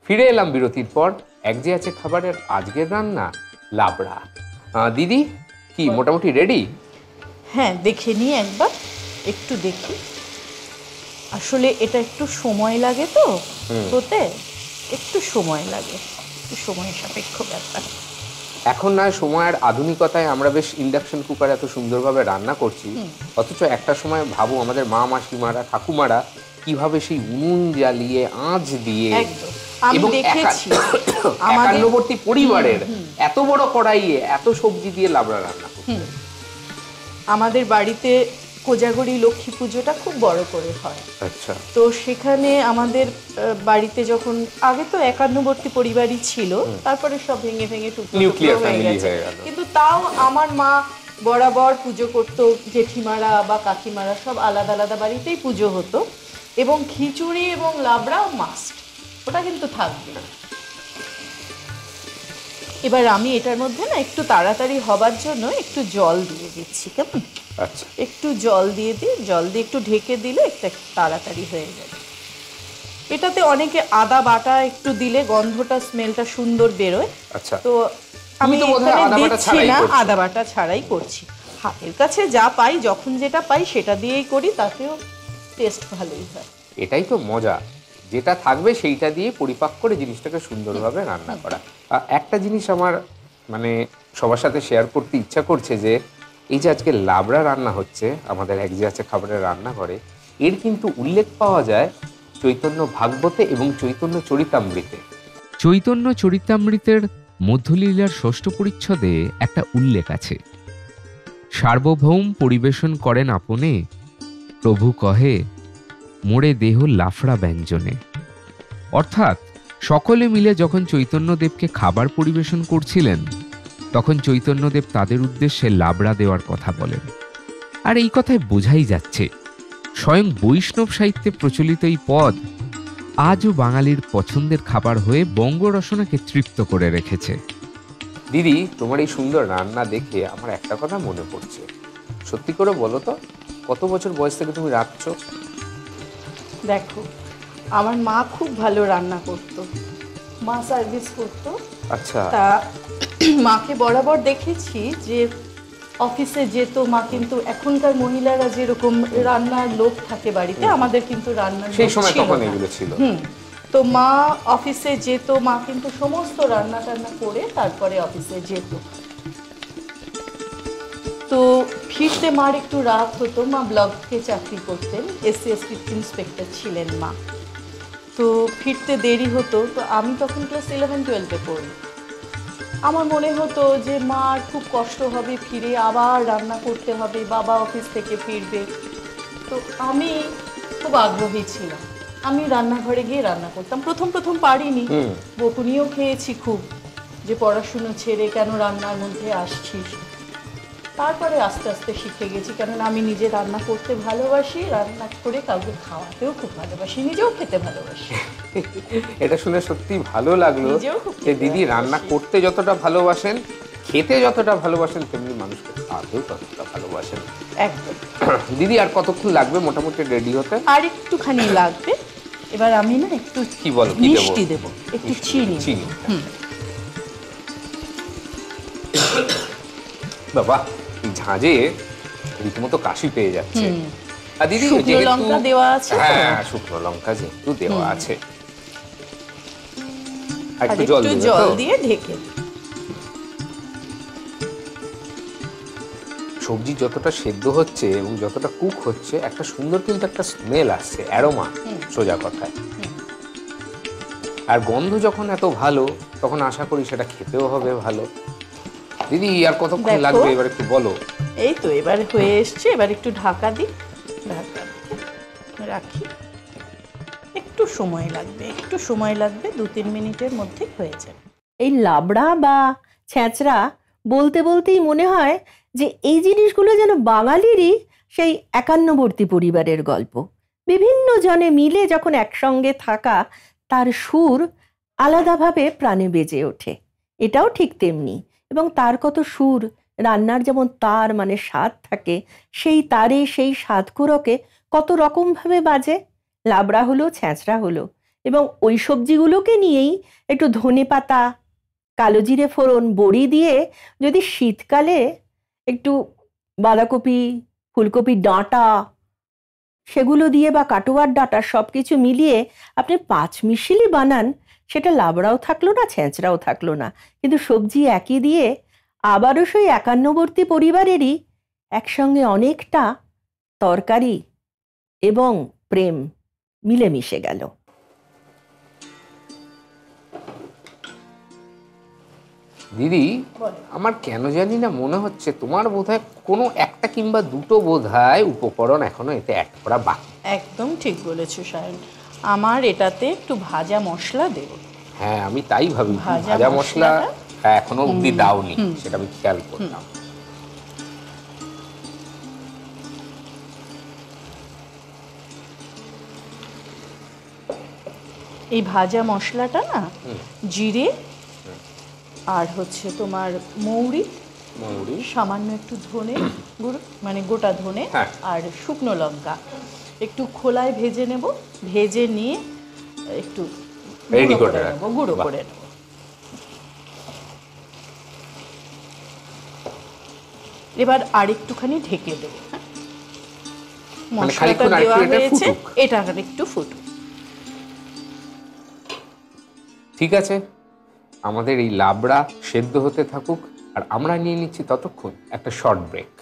ফিরে এলাম বিরতির পর। এক যে আছে খাবারের আজকের রান্না লাবড়া। দিদি কি মোটামুটি রেডি? হ্যাঁ, দেখে নিই একবার, একটু দেখি। আসলে এটা একটু সময় লাগে তো হতে, একটু সময় লাগে, একটু সময় সাপেক্ষ ব্যাপার। এখন নয় সময়ের আধুনিকতায় আমরা বেশ ইন্ডাকশন কুকারে এত সুন্দরভাবে রান্না করছি, অথচ একটা সময় ভাবো আমাদের মা মাসিমারা ঠাকুমারা কিভাবে সেই উনুন জ্বালিয়ে আঁচ দিয়ে এবং একান্নবর্তী পরিবারের এত বড় কড়াইয়ে এত সবজি দিয়ে লাবড়া রান্না করতেন। আমাদের বাড়িতে কোজাগরি লক্ষ্মী পুজোটা খুব বড় করে হয়। আচ্ছা। তো সেখানে আমাদের বাড়িতে যখন আগে তো একান্নবর্তী পরিবারই ছিল, তারপরে সব ভেঙে ভেঙে টুকরো হয়ে গেছে, কিন্তু তাও আমার মা বরাবর পুজো করতো। জেঠিমারা বা কাকিমারা সব আলাদা আলাদা বাড়িতেই পুজো হতো, এবং খিচুড়ি এবং লাবড়া মাস্ট, ওটা কিন্তু থাকবে। এবার আমি এটার মধ্যে না একটু তাড়াতাড়ি হবার জন্য একটু জল দিয়ে দিচ্ছি, কেমন? আচ্ছা, একটু জল দিয়ে দিই, জল দিয়ে একটু ঢেকে দিলে একটা তাড়াতাড়ি হয়ে যাবে। এটাতে অনেকে আদা বাটা একটু দিলে গন্ধটা, স্মেলটা সুন্দর বেরোয়। আচ্ছা, তো আমি এখানে দিচ্ছি না, আদা বাটা ছাড়াই করছি। হাতের কাছে যা পাই, যখন যেটা পাই সেটা দিয়েই করি, তাতেও টেস্ট ভালোই হয়। এটাই তো মজা, যেটা থাকবে সেইটা দিয়ে পরিপাক করে জিনিসটাকে সুন্দরভাবে রান্না করা। একটা জিনিস আমার মানে সবার সাথে শেয়ার করতে ইচ্ছা করছে, যে এই যে আজকে লাবড়া রান্না হচ্ছে আমাদের এক যে আছে খাবারের রান্নাঘরে, এর কিন্তু উল্লেখ পাওয়া যায় চৈতন্য ভাগবতে এবং চৈতন্য চরিতামৃতে। চৈতন্য চরিতামৃতের মধ্যলীলার ষষ্ঠ পরিচ্ছদে একটা উল্লেখ আছে, সার্বভৌম পরিবেশন করেন আপনে, প্রভু কহে মোড়ে দেহ লাফড়া ব্যঞ্জনে। অর্থাৎ সকলে মিলে যখন চৈতন্যদেবকে খাবার পরিবেশন করছিলেন, তখন চৈতন্যদেব তাদের উদ্দেশ্যে লাবড়া দেওয়ার কথা বলেন। আর এই কথায় বোঝাই যাচ্ছে স্বয়ং বৈষ্ণব সাহিত্যে প্রচলিত এই পদ আজও বাঙালির পছন্দের খাবার হয়ে বঙ্গরসনাকে তৃপ্ত করে রেখেছে। দিদি, তোমার এই সুন্দর রান্না দেখে আমার একটা কথা মনে পড়ছে। সত্যি করে বলো তো, কত বছর বয়স থেকে তুমি রাঁধছো? দেখো, আমার মা খুব ভালো রান্না করতো, মা সার্ভিস করতো। আচ্ছা। তা মাকে বরাবর দেখেছি যে অফিসে যেত মা, কিন্তু এখনকার মহিলারা যেরকম রান্নার লোক থাকে বাড়িতে, আমাদের কিন্তু রান্নার সেই সময় তখন এগুলো ছিল। তো মা অফিসে যেত, মা কিন্তু সমস্ত রান্না টান্না করে তারপরে অফিসে যেত। তো ফিরতে মার একটু রাত হতো, মা ব্লকে চাকরি করতেন, SC/ST ইন্সপেক্টর ছিলেন মা। তো ফিরতে দেরি হতো, তো আমি তখন ক্লাস 11-12-এ পড়ি। আমার মনে হতো যে মার খুব কষ্ট হবে, ফিরে আবার রান্না করতে হবে, বাবা অফিস থেকে ফিরবে। তো আমি খুব আগ্রহী ছিলাম, আমি রান্নাঘরে গিয়ে রান্না করতাম। প্রথম পারিনি, বকুনিও খেয়েছি খুব, যে পড়াশুনো ছেড়ে কেন রান্নার মধ্যে আসছিস। তারপরে আস্তে আস্তে শিখে গেছি, কেননা আমি নিজে রান্না করতে ভালোবাসি, রান্না করে কাউকে খাওয়াতেও খুব ভালোবাসি, নিজেও খেতে ভালোবাসি। এটা শুনে সত্যি ভালো লাগলো যে দিদি রান্না করতে যতটা ভালোবাসেন, খেতে যতটা ভালোবাসেন, তেমনি মানুষকে খাওয়াতেও ততটা ভালোবাসেন। একদম। দিদি, আর কতক্ষণ লাগবে মোটামুটি রেডি হতে? আর একটুখানি লাগবে। এবার আমি না একটু কি বলো, মিষ্টি দেবো, একটু চিনি। বাবা, ঝাঁঝে রীতিমতো কাশি পেয়ে যাচ্ছে। আর দিদি, শুকনো লঙ্কা দেওয়া আছে। হ্যাঁ, শুকনো লঙ্কা যেহেতু দেওয়া আছে, আর একটু জল দিয়ে ঢেকে। সবজি যতটা সেদ্ধ হচ্ছে এবং যতটা কুক হচ্ছে, একটা সুন্দর কিন্তু একটা স্মেল আসছে, অ্যারোমা, সোজা কথায়। আর গন্ধ যখন এত ভালো, তখন আশা করি সেটা খেতেও হবে ভালো। দিদি, আর কতক্ষণ লাগবে এবার একটু বলো? এই তো এবার হয়ে এসছে, এবার একটু ঢাকা দিই, ঢাকা রাখি। একটু সময় লাগবে, 2-3 মিনিটের মধ্যে হয়ে যাবে। এই লাবড়া বা ছ্যাঁচড়া বলতে বলতেই মনে হয় যে এই জিনিসগুলো যেন বাঙালিরই সেই একান্নবর্তী পরিবারের গল্প। বিভিন্ন জনে মিলে যখন একসঙ্গে থাকা, তার সুর আলাদাভাবে প্রাণে বেজে ওঠে। এটাও ঠিক তেমনি, এবং তার কত সুর, রান্নার যেমন তার মানে স্বাদ থাকে, সেই তারে সেই স্বাদ কোরকে কত রকমভাবে বাজে। লাবড়া হলো, ছ্যাঁচড়া হলো, এবং ওই সবজিগুলোকে নিয়েই একটু ধনেপাতা, কালো জিরে ফোড়ন, বড়ি দিয়ে যদি শীতকালে একটু বাঁধাকপি, ফুলকপির ডাঁটা সেগুলো দিয়ে বা কাটোয়ার ডাঁটা সব কিছু মিলিয়ে আপনি পাঁচমিশালি বানান, সেটা লাবড়াও থাকলো না, ছেঁচড়াও থাকলো না, কিন্তু সবজি একই দিয়ে আবারও সেই একান্নবর্তী পরিবারেরই একসঙ্গে অনেকটা তরকারি এবং প্রেম মিলেমিশে গেল। দিদি, আমার কেন জানি না মনে হচ্ছে তোমার বোধহয় কোনো একটা কিংবা দুটো বোধহয় উপকরণ এখনো এতে অ্যাড করা বাকি। একদম ঠিক বলেছো সায়ন, আমার এটাতে একটু ভাজা মশলা দেব। হ্যাঁ, আমি তাই ভাবি ভাজা ভাজা মশলা মশলাটা? এখনো অব্দি দাওনি, সেটা আমি খেয়াল করলাম। এই ভাজা মশলাটা না জিরে আর হচ্ছে তোমার মৌরি, সামান্য একটু ধনে গুঁড়ো, মানে গোটা ধনে, হ্যাঁ। আর শুকনো লঙ্কা একটু খোলায় ভেজে নেব, ভেজে নিয়ে একটু রেডি গুঁড়ো করে করে নেব, গুঁড়ো বাহ। করে নেব। এবার আর একটুখানি ঢেকে দেবো। হ্যাঁ, মানে মশলাটা খানিকক্ষণ আর দেওয়া একটু এটা হয়েছে, ফুটুক। এটা আর একটু ফুটুক। ঠিক আছে, আমাদের এই লাবড়া সেদ্ধ হতে থাকুক, আর আমরা নিয়ে নিচ্ছি ততক্ষণ একটা শর্ট ব্রেক।